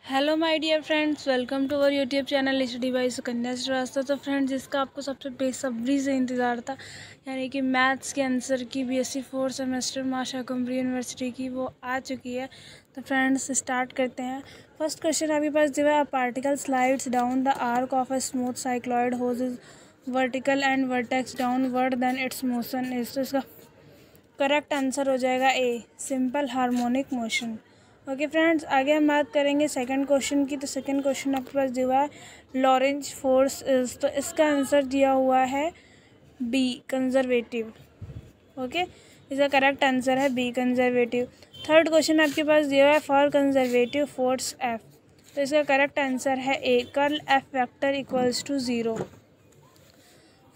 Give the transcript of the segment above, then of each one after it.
Hello my dear friends, welcome to our YouTube channel study by Sukanya Srivastava. तो friends, जिसका आपको सबसे बेसब्री से इंतज़ार था, यानी कि मैथ्स के आंसर की बीएससी 4 सेमेस्टर मां शाकंभरी यूनिवर्सिटी की, वो आ चुकी है। तो फ्रेंड्स, स्टार्ट करते हैं। फर्स्ट क्वेश्चन आपके पास जो है, particle slides down the arc of a smooth cycloid whose is vertical and vertex downward then its motion is. तो इसका करेक्ट आंसर हो जाएगा A, simple harmonic motion. Okay friends, आगे हम बात करेंगे सेकंड क्वेश्चन की। तो सेकंड क्वेश्चन आपके पास दिया है लॉरेंज फोर्स इज। तो इसका आंसर दिया हुआ है बी, कंजर्वेटिव। ओके, इसका करेक्ट आंसर है बी, कंजर्वेटिव। थर्ड क्वेश्चन आपके पास दिया हुआ है फॉर कंजर्वेटिव फोर्स एफ। तो इसका करेक्ट आंसर है A, curl F vector equals to 0।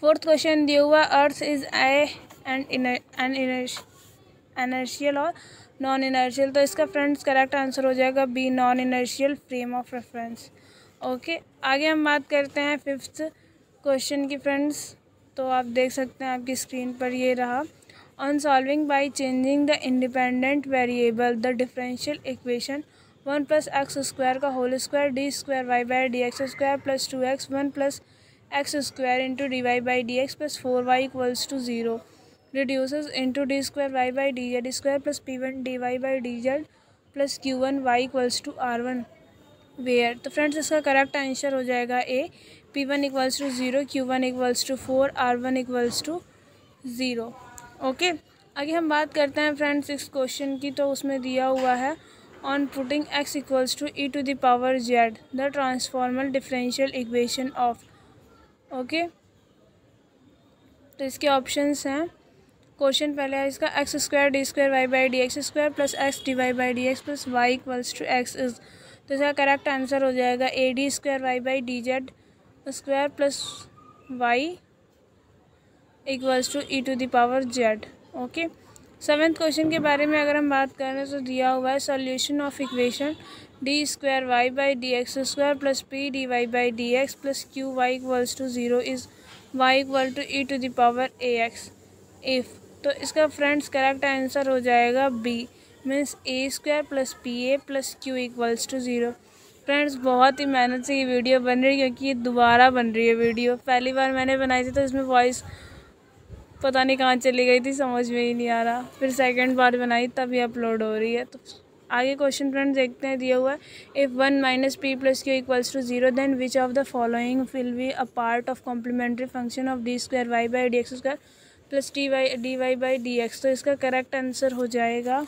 Fourth question दिया हुआ अर्थ इज एन इनर्शियल और नॉन इनर्शियल। तो इसका फ्रेंड्स करेक्ट आंसर हो जाएगा B, non inertial frame of reference. Okay, आगे हम बात करते हैं फिफ्थ क्वेश्चन की फ्रेंड्स। तो आप देख सकते हैं आपकी स्क्रीन पर ये रहा। On solving by changing the independent variable the differential equation 1 + x square का whole square d square Y by D x square plus 2x 1 + x square into d Y by D x plus 4y equals to 0 reduces into d square y by dz square plus p1 dy by dz plus q1 y equals to r1 where। तो friends, इसका correct answer हो जाएगा A, p1 equals to 0, q1 equals to 4, r1 equals to 0। Okay, आगे हम बात करते हैं friends इस क्वेश्चन की। तो उसमें दिया हुआ है on putting x equals to e to the power z the transformed differential equation of. Okay, तो इसके ऑप्शंस हैं। क्वेश्चन पहले है इसका x square d square Y by D x square plus x d Y by D x plus y equals to x is. तो इसका correct answer हो जाएगा A, d square Y by d z square plus y equals to E to the power Z. Okay, seventh question के बारे में अगर हम बात करें तो दिया हुआ है solution of equation D square Y by D x square plus P D Y by D x plus Q Y equals to 0 is Y equal to E to the power A X if. तो इसका friends correct answer हो जाएगा B, means A square plus P A plus Q equals to 0। Friends, बहुत ही मेहनत से ये video बन रही है, क्योंकि ये दोबारा बन रही है वीडियो। पहली बार मैंने बनाई थी तो इसमें वॉइस पता नहीं कहाँ चली गई थी, समझ में ही नहीं आ रहा। फिर सेकंड बार बनाई तब ये अपलोड हो रही है। तो आगे क्वेश्चन फ्रेंड्स देखते हैं। दिया हुआ है if 1 - p + q equals to 0 then which of the following will be a part of complementary function of D square Y by D x square plus D Y by D X. तो इसका correct answer हो जाएगा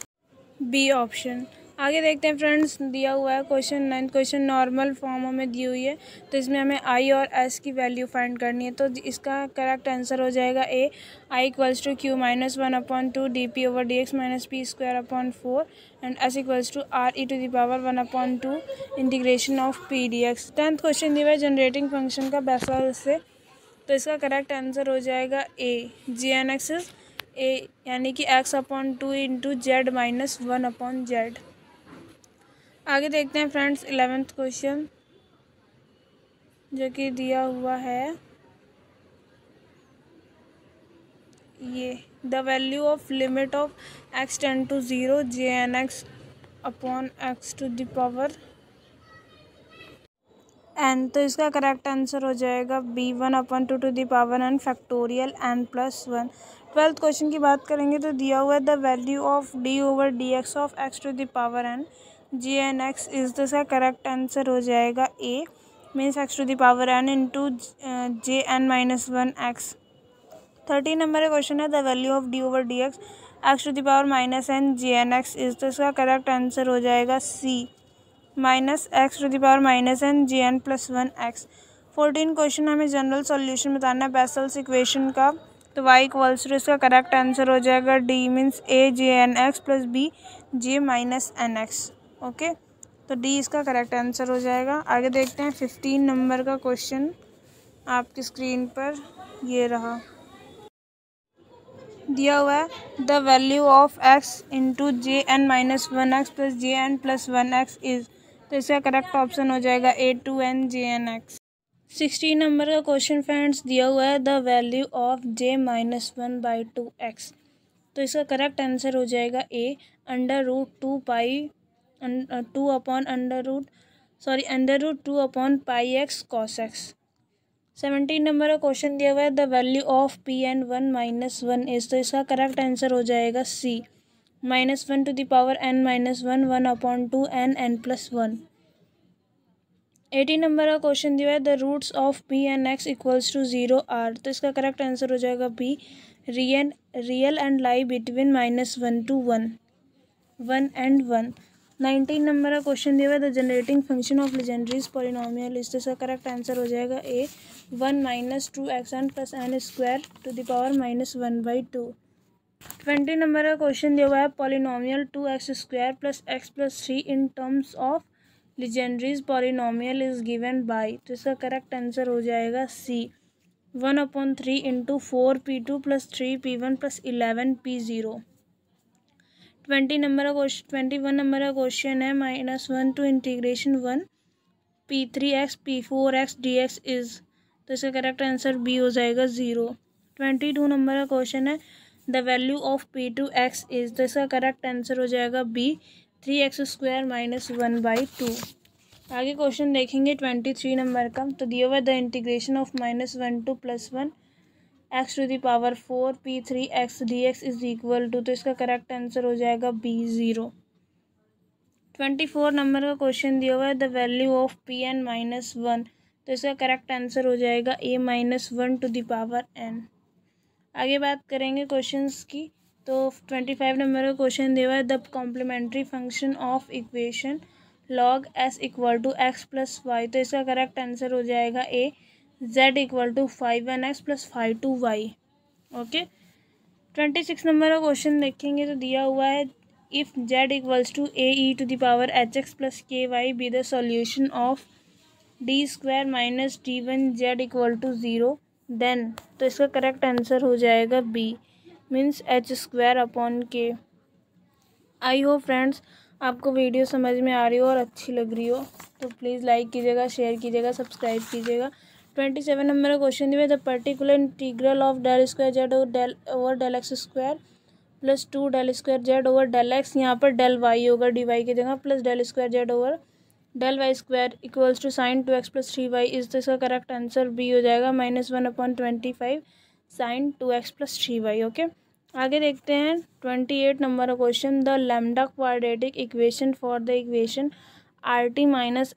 B option. आगे देखते हैं friends, दिया हुआ है question ninth question normal form में दी हुई है। तो इसमें हमें आई और एस की वैल्यू फाइंड करनी है। तो इसका करेक्ट आंसर हो जाएगा A, i equals to q -1/2 d p over D x minus p square upon 4 and s equals to r e to the power 1/2 integration of p d x. Tenth question दिया हुआ है generating function का basal से। तो इसका correct answer हो जाएगा ए, जी n x is a, यानी कि x/2 इंटू जेड -1/z। आगे देखते हैं फ्रेंड्स 11th क्वेश्चन, जो कि दिया हुआ है ये the value of limit of x tend to 0 jnx/x to the power n। तो इसका करेक्ट आंसर हो जाएगा B, 1/2 to the power n factorial n+1। 12th question की बात करेंगे तो दिया हुआ है the value of D over D x of x to the power n j n x is. तो इसका करेक्ट आंसर हो जाएगा A, means x to the power n into JN-1x। 13 number का क्वेश्चन है the value of D over D X to the power -n JNX is. तो इसका correct answer हो जाएगा C, -x to the power -n JN+1x। 14 question हमें general solution बताना है Bessel's equation का। तो y इक्वल्स टू इसका करेक्ट आंसर हो जाएगा D, means A JNX plus B J-NX। Okay, तो डी इसका करेक्ट आंसर हो जाएगा। आगे देखते हैं 15 नंबर का क्वेश्चन, आपकी स्क्रीन पर ये रहा। दिया हुआ है the value of x into JN-1x plus JN+1x is. तो इसका करेक्ट ऑप्शन हो जाएगा ए, 2n JNX। 16 नंबर का क्वेश्चन फ्रेंड्स दिया हुआ है द वैल्यू ऑफ J-1/2x। तो इसका करेक्ट आंसर हो जाएगा ए, √2 पाई 2 upon √2/πx cos x। 17 number का क्वेश्चन दिया हुआ है, the value of p and 1 - 1 is, तो इसका करेक्ट आंसर हो जाएगा सी, -1⁻n - 1 1/2n+1। 18 नंबर का क्वेश्चन दिया है, the roots of p and x equals to 0 are, तो इसका करेक्ट आंसर हो जाएगा B, real and lie between -1 to 1 and 1। 19 number का क्वेश्चन दिया हुआ है, the generating function of Legendre's polynomial, इसका करेक्ट आंसर हो जाएगा ए, 1 - 2xn + n² ⁻ (1/2)। 20 नंबर का क्वेश्चन दिया हुआ है, polynomial 2x² + x + 3 in terms of Legendre's polynomial is given by, तो इसका करेक्ट आंसर हो जाएगा सी, 1/3 × 4p2 + 3p1 + 11p0। 21 नंबर का क्वेश्चन है, -1 to ∫1 p3x p4x dx is, तो इसका करेक्ट आंसर बी हो जाएगा 0। 22 नंबर का क्वेश्चन है, the value of p2x is, तो इसका करेक्ट आंसर हो जाएगा बी, 3x² - 1/2। आगे क्वेश्चन देखेंगे 23 नंबर का, तो दिया हुआ है, the integration of -1 to +1 x⁴ p3x dx is equal to, तो इसका करेक्ट आंसर हो जाएगा बी, 0। 24 नंबर का क्वेश्चन दिया हुआ है, the value of p n - 1, तो इसका करेक्ट आंसर हो जाएगा a -1⁴n। आगे बात करेंगे क्वेश्चंस की, तो 25 नंबर का क्वेश्चन दिया हुआ है, the complementary function of equation log s = x + y, तो इसका करेक्ट आंसर हो जाएगा A, z = 5nx + 5/2y। Okay. 26 number का क्वेश्चन देखेंगे, तो दिया हुआ है, if z = ae⁻hx + ky be the solution of d² - d1z = 0 then, तो इसका करेक्ट आंसर हो जाएगा B, means h²/k। I hope friends आपको वीडियो समझ में आ रही हो और अच्छी लग रही हो, तो प्लीज़ लाइक कीजिएगा, शेयर कीजिएगा, सब्सक्राइब कीजिएगा। 27 नंबर का क्वेश्चन दिया, the particular integral of ∇² over ∇x² + 2 ∇² over ∇x, यहाँ पर ∇y होगा dy की जगह, plus ∇² over ∇y² equals to sin 2x + 3y is, तो इसका करेक्ट आंसर बी हो जाएगा, -1/25 sin 2x + 3y। ओके। आगे देखते हैं 28 नंबर का question, the lambda quadratic equation for the equation RT -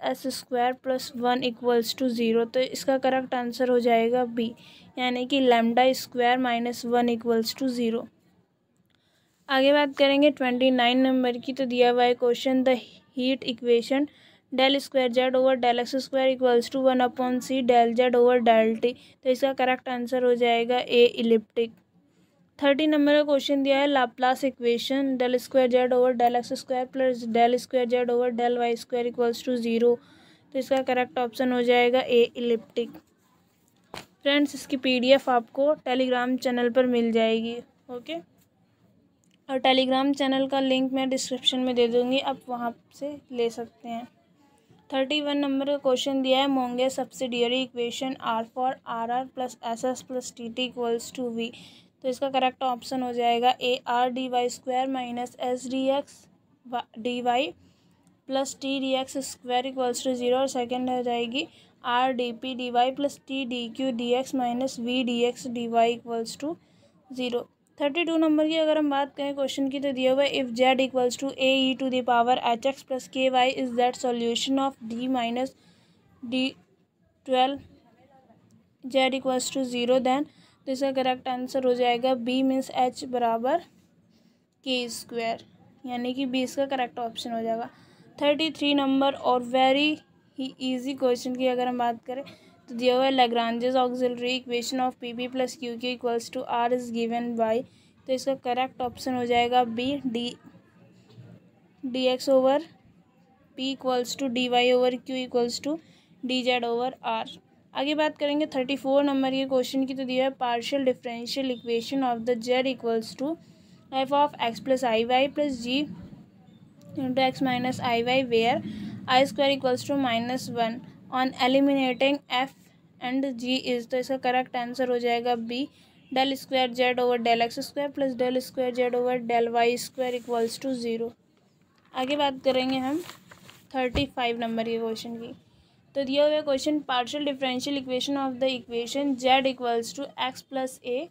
s² + 1 equals to 0, तो इसका करेक्ट आंसर हो जाएगा बी, यानी कि λ² - 1 इक्वल्स टू 0। आगे बात करेंगे 29 नंबर की, तो दिया हुआ है question, the heat equation ∇2z over ∇x² equals to 1/c ∇z over ∇t, तो इसका करेक्ट आंसर हो जाएगा ए, इलिप्टिक। 30 नंबर का क्वेश्चन दिया है, Laplace equation ∇2z over ∇x² + ∇2z over ∇y² equals to 0, तो इसका करेक्ट ऑप्शन हो जाएगा ए, इलिप्टिक। फ्रेंड्स इसकी PDF आपको टेलीग्राम चैनल पर मिल जाएगी। ओके, और टेलीग्राम चैनल का लिंक मैं डिस्क्रिप्शन में दे दूँगी, आप वहाँ से ले सकते हैं। 31 नंबर का क्वेश्चन दिया है, Monge subsidiary equation R for RR + SS + TT equals to V, तो इसका करेक्ट ऑप्शन हो जाएगा A, R/dy² - S dx dy + T dx² equals to 0, और सेकेंड हो जाएगी R/dp dy + T dq dx - V dx dy equals to 0। 32 number की अगर हम बात करें क्वेश्चन की, तो दिया हुआ है, if z = ae⁻hx + ky is that solution of d - d12 z equals to 0 then, तो इसका करेक्ट आंसर हो जाएगा बी, मीन्स h = k², यानी कि बी इसका करेक्ट ऑप्शन हो जाएगा। 33 नंबर और वेरी ही ईजी क्वेश्चन की अगर हम बात करें, तो दिया हुआ है, Lagrange's auxiliary equation of PP + QQ equals to R is given by, तो इसका करेक्ट ऑप्शन हो जाएगा B, dx over P equals to dy over Q equals to dz over R। आगे बात करेंगे 34 नंबर के क्वेश्चन की, तो दिया है, partial differential equation of the z equals to f of x + iy + g into x - iy where i² equals to -1 on eliminating f and g is, तो इसका करेक्ट आंसर हो जाएगा B, ∇2z over ∇x² + ∇2z over ∇y² equals to 0। आगे बात करेंगे हम 35 number के question की। तो दिया हुआ question, partial differential equation of the equation z equals to x plus a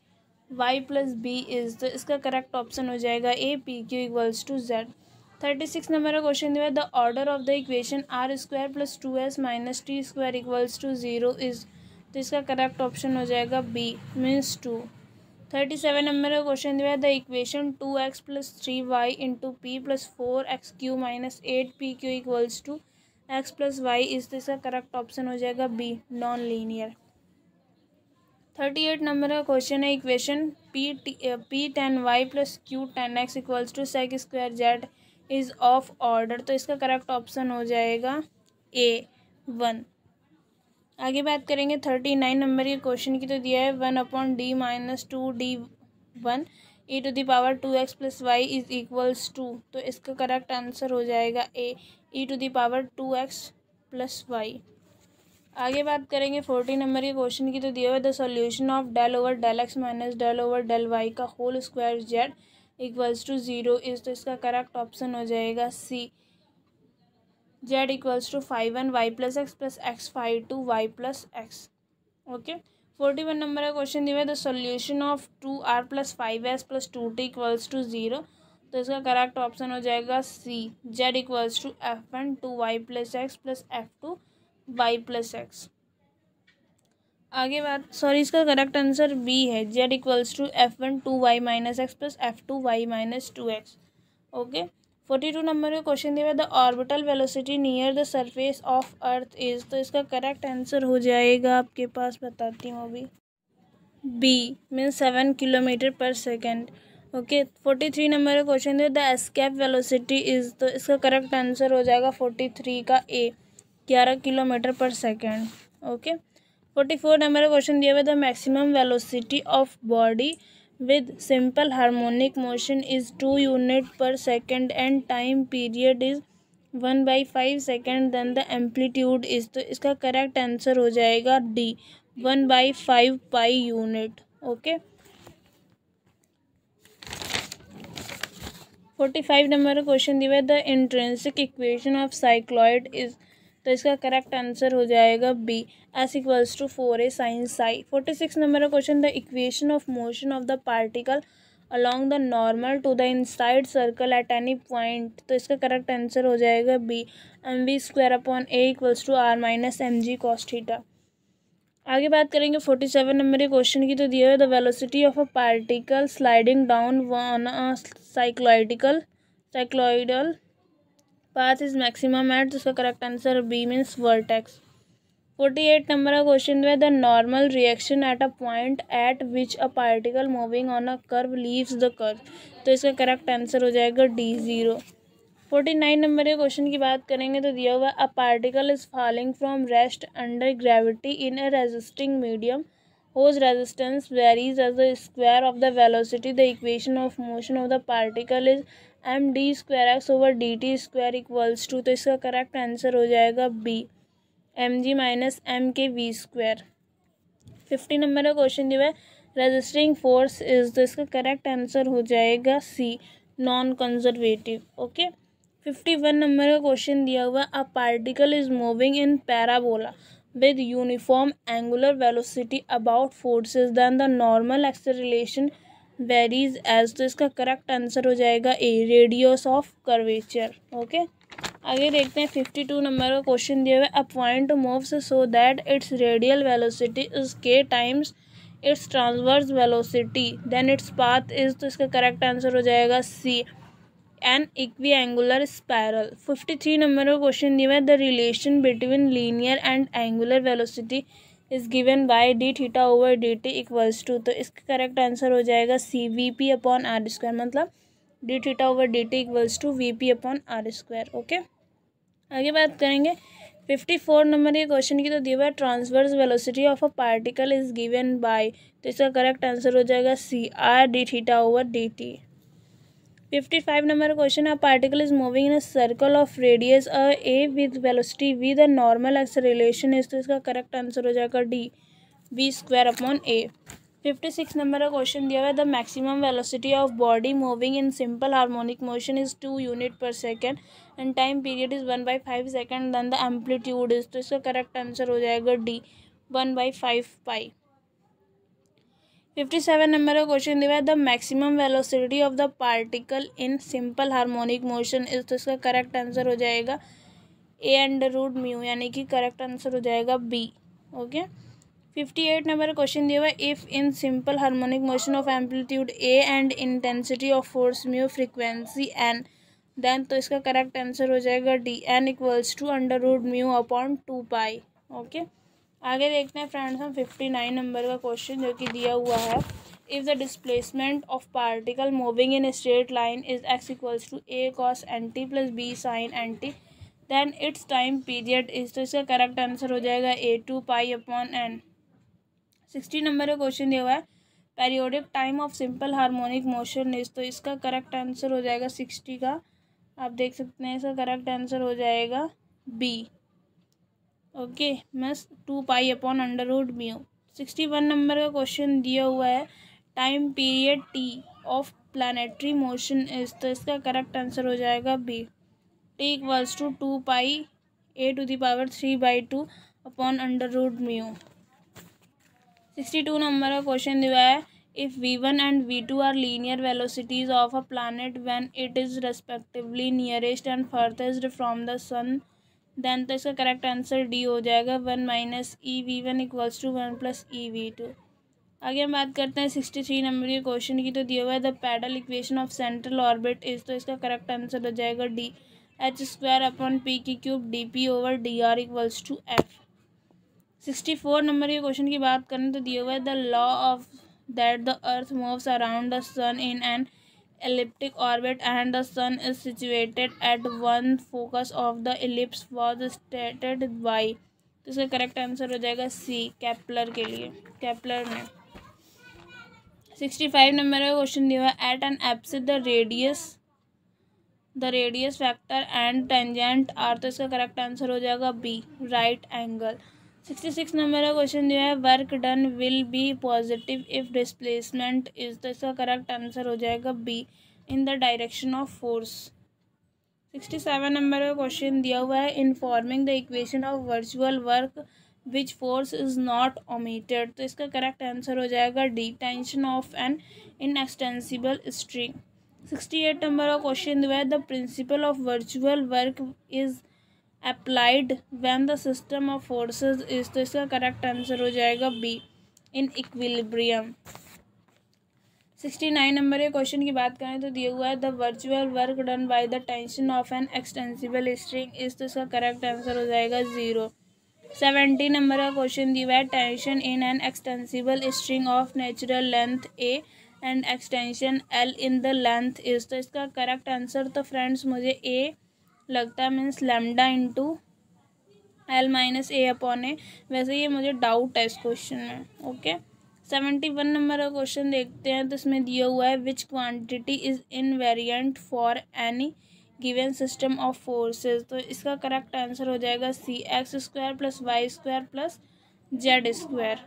y plus b is, तो इसका करेक्ट ऑप्शन हो जाएगा A, p q equals to z. 36 number का क्वेश्चन दिया है, the order of the equation r square plus 2s minus t square equals to 0 is, तो इसका correct option हो जाएगा बी, मीन्स 2। 37 नंबर का क्वेश्चन दिया है, the equation 2x plus 3y into p plus 4x q minus 8p q equals to x plus y is, तो इसका correct option हो जाएगा बी, नॉन लीनियर। 38 नंबर का क्वेश्चन है, equation p 10y plus q 10x equals to sec square z is of order, तो इसका correct option हो जाएगा ए, 1। आगे बात करेंगे 39 नंबर के क्वेश्चन की। तो दिया है 1/d minus 2d1 e to the power 2x plus y is equals to, तो इसका करेक्ट आंसर हो जाएगा A, e to the power 2x plus y. आगे बात करेंगे 40 नंबर के क्वेश्चन की। तो दिया हुआ the solution of del over del x minus del over del y का whole square z equals to 0 is, तो इसका करेक्ट ऑप्शन हो जाएगा C, z equals to 5 y plus x 5 y plus x. Okay. 41 number का question दिया है, the solution of 2r plus 5s plus 2t equals to 0, तो इसका correct option हो जाएगा C, z equals to f1 2y plus x plus f2 y plus x. आगे बात, इसका करेक्ट आंसर बी है, z equals to f1 2y minus x plus f2 y minus 2x। Okay. 42 नंबर का question दिया है, the orbital velocity near the surface of earth is, तो इसका करेक्ट आंसर हो जाएगा आपके पास, बताती हूँ अभी, बी, मीन्स 7 किलोमीटर पर सेकेंड। ओके। 43 नंबर का क्वेश्चन दिया, द एस्केप वेलोसिटी इज, तो इसका करेक्ट आंसर हो जाएगा 43 का ए, 11 किलोमीटर पर सेकेंड। ओके। 44 नंबर का क्वेश्चन दिया हुआ, the maximum velocity of body with simple harmonic motion is 2 unit per second and time period is 1/5 second, then the amplitude is, तो इसका करेक्ट आंसर हो जाएगा D, 1/5 pi unit. Okay. 45 number का question दिया है, the intrinsic equation of cycloid is, तो इसका correct answer हो जाएगा B, s equals to 4a sine psi. 46 number का question, the equation of motion of the particle along the normal to the inside circle at any point, तो इसका correct answer हो जाएगा B, mv² upon a equals to r minus mg cos theta. आगे बात करेंगे 47 number के question की। तो दिया है, the velocity of a particle sliding down on a cycloidal path is maximum at, तो इसका correct answer B, means vertex. 48 नंबर का क्वेश्चन है, the normal reaction at a point at which a particle moving on a curve leaves the curve, तो इसका correct answer हो जाएगा D, 0। 49 number के क्वेश्चन की बात करेंगे। तो दिया हुआ, अ particle is falling from rest under gravity in a resisting medium whose resistance varies as the square of the velocity, the equation of motion of the particle is md square x over dt square equals to, तो इसका correct answer हो जाएगा B, mg minus M के we square. 50 number का question दिया है, resisting force is, तो इसका करेक्ट आंसर हो जाएगा सी, नॉन कंजर्वेटिव। ओके। 51 नंबर का क्वेश्चन दिया हुआ, अ particle is moving in parabola with uniform angular velocity about forces then the normal acceleration varies as, तो इसका करेक्ट आंसर हो जाएगा ए, रेडियस ऑफ कर्वेचर। ओके। आगे देखते हैं 52 नंबर का क्वेश्चन दिया हुआ है, a point moves so that its radial velocity is k times its transverse velocity then its path is, तो इसका करेक्ट आंसर हो जाएगा C, an equiangular spiral. 53 number का क्वेश्चन दिया है, the relation between linear and angular velocity is given by d theta over d t equals to, तो इसका correct answer हो जाएगा C, v p upon r square, मतलब d theta over d t equals to v p upon r square. Okay. आगे बात करेंगे 54 number के question की। तो दिया हुआ है, transverse velocity of a particle is given by, तो इसका करेक्ट आंसर हो जाएगा C, r d theta over d t. 55 number question, a particle is moving in a circle of radius a with velocity v, the normal acceleration is, तो इसका correct answer हो जाएगा D, v square upon a. 56 number का question दिया हुआ है the maximum velocity of body moving in simple harmonic motion is 2 unit per second and time period is 1/5 second then the amplitude is, तो इसका correct answer हो जाएगा D 1/5 pi. 57 number का question दिया है the maximum velocity of the particle in simple harmonic motion is, तो इसका correct answer हो जाएगा a√μ, यानी कि करेक्ट आंसर हो जाएगा बी। ओके। 58 नंबर क्वेश्चन दिया हुआ है if in simple harmonic motion of amplitude a and intensity of force mu frequency n then, तो इसका करेक्ट आंसर हो जाएगा डी n=√μ/2 पाई। ओके। आगे देखते हैं फ्रेंड्स हम 59 नंबर का क्वेश्चन जो कि दिया हुआ है if the displacement of particle moving in straight line is x=a cos nt प्लस b sin nt then its time period is, तो इसका करेक्ट आंसर हो जाएगा a2 π/n। 60 नंबर का क्वेश्चन दिया हुआ है periodic time of simple harmonic motion is, तो इसका करेक्ट आंसर हो जाएगा 60 का, आप देख सकते हैं इसका करेक्ट आंसर हो जाएगा बी। ओके, मस 2 π/√μ। 61 नंबर का क्वेश्चन दिया हुआ है time period T of planetary motion is, तो इसका करेक्ट आंसर हो जाएगा बी t=2 πa⁴/2/2/√μ। 62 नंबर का क्वेश्चन दिया है if v1 and v2 are linear velocities of a planet when it is respectively nearest and farthest from the sun then, तो इसका correct answer D हो जाएगा 1 - ev1 = 1 + ev2। आगे हम बात करते हैं 63 नंबर के क्वेश्चन की, तो दिया हुआ है the pedal equation of central orbit is, तो इसका करेक्ट आंसर हो जाएगा डी h² / p⁻/dr = f। 64 नंबर के क्वेश्चन की बात करें तो दिया हुआ है the law of that the earth moves around the sun in an elliptic orbit and the sun is situated at one focus of the ellipse was stated by, तो इसका करेक्ट आंसर हो जाएगा सी केपलर के लिए, Kepler ने। 65 number का question दिया हुआ है at an apsis the radius factor and tangent R, तो इसका करेक्ट आंसर हो जाएगा बी राइट एंगल। 66 नंबर का क्वेश्चन जो है work done will be positive if displacement is, तो इसका करेक्ट आंसर हो जाएगा B in the direction of force. 67 नंबर का क्वेश्चन दिया हुआ है in forming the equation of virtual work which force is not omitted, तो इसका करेक्ट आंसर हो जाएगा D tension of an inextensible string. 68 नंबर का क्वेश्चन दिया है the principle of virtual work is applied when the system of forces is, तो इसका करेक्ट आंसर हो जाएगा बी इन इक्विलिब्रियम। 69 नंबर के क्वेश्चन की बात करें तो दिया हुआ है the virtual work done by the tension of an extensible string is, तो इसका करेक्ट आंसर हो जाएगा 0। 70 नंबर का क्वेश्चन दिया हुआ है tension in an extensible string of natural length A and extension L in the length is, तो इसका करेक्ट आंसर तो फ्रेंड्स मुझे ए लगता है, means lambda into L - A/A, वैसे ये मुझे डाउट है इस क्वेश्चन में। ओके। 71 नंबर का क्वेश्चन देखते हैं तो इसमें दिया हुआ है विच quantity is invariant for any given system of forces, तो इसका करेक्ट आंसर हो जाएगा सी x² + y² + z²।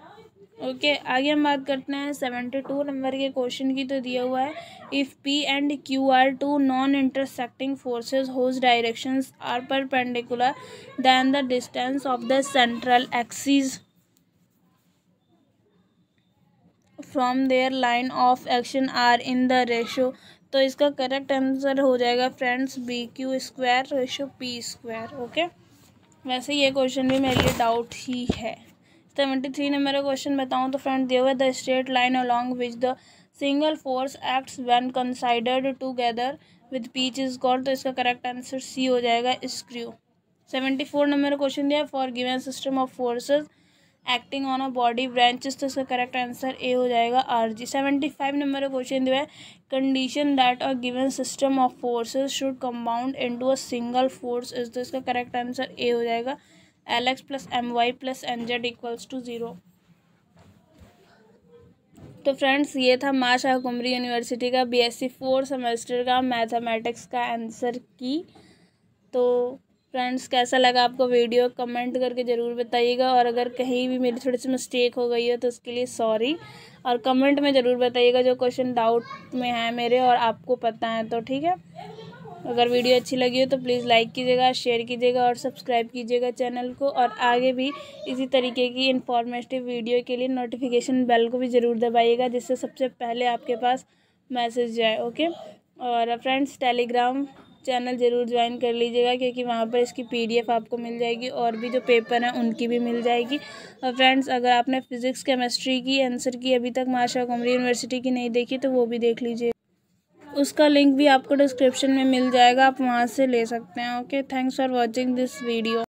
ओके। आगे हम बात करते हैं 72 नंबर के क्वेश्चन की, तो दिया हुआ है if P and Q are two non intersecting forces whose directions are perpendicular then the distance of the central axis from their line of action are in the ratio, तो इसका correct answer हो जाएगा friends BQ² / P²। Okay. वैसे ये question भी मेरे लिए doubt ही है। 73 नंबर का क्वेश्चन बताऊँ तो फ्रेंड दिया हुआ the straight line along which the single force acts when considered together with pitch is called, तो इसका करेक्ट आंसर सी हो जाएगा स्क्रू। 74 नंबर का क्वेश्चन दिया for given system of forces acting on a body branches, तो इसका correct answer A हो जाएगा RG। 75 नंबर का क्वेश्चन दिया है condition that a given system of forces should compound into a single force is, तो इसका करेक्ट आंसर ए हो जाएगा LX + MY + NZ = 0। तो फ्रेंड्स ये था माँ शाकुंभरी यूनिवर्सिटी का BSc 4 सेमेस्टर का मैथमेटिक्स का आंसर की। तो फ्रेंड्स कैसा लगा आपको वीडियो कमेंट करके ज़रूर बताइएगा, और अगर कहीं भी मेरी थोड़ी सी मिस्टेक हो गई हो तो उसके लिए सॉरी। और कमेंट में ज़रूर बताइएगा जो क्वेश्चन डाउट में है मेरे और आपको पता है तो, ठीक है। अगर वीडियो अच्छी लगी हो तो प्लीज़ लाइक कीजिएगा, शेयर कीजिएगा और सब्सक्राइब कीजिएगा चैनल को। और आगे भी इसी तरीके की इन्फॉर्मेटिव वीडियो के लिए नोटिफिकेशन बेल को भी ज़रूर दबाइएगा, जिससे सबसे पहले आपके पास मैसेज जाए। ओके। और फ्रेंड्स टेलीग्राम चैनल ज़रूर ज्वाइन कर लीजिएगा, क्योंकि वहाँ पर इसकी PDF आपको मिल जाएगी और भी जो पेपर हैं उनकी भी मिल जाएगी। और फ्रेंड्स अगर आपने फ़िज़िक्स केमिस्ट्री की आंसर की अभी तक माशा कुमरी यूनिवर्सिटी की नहीं देखी तो वो भी देख लीजिए, उसका लिंक भी आपको डिस्क्रिप्शन में मिल जाएगा, आप वहाँ से ले सकते हैं। Okay, thanks for watching this video.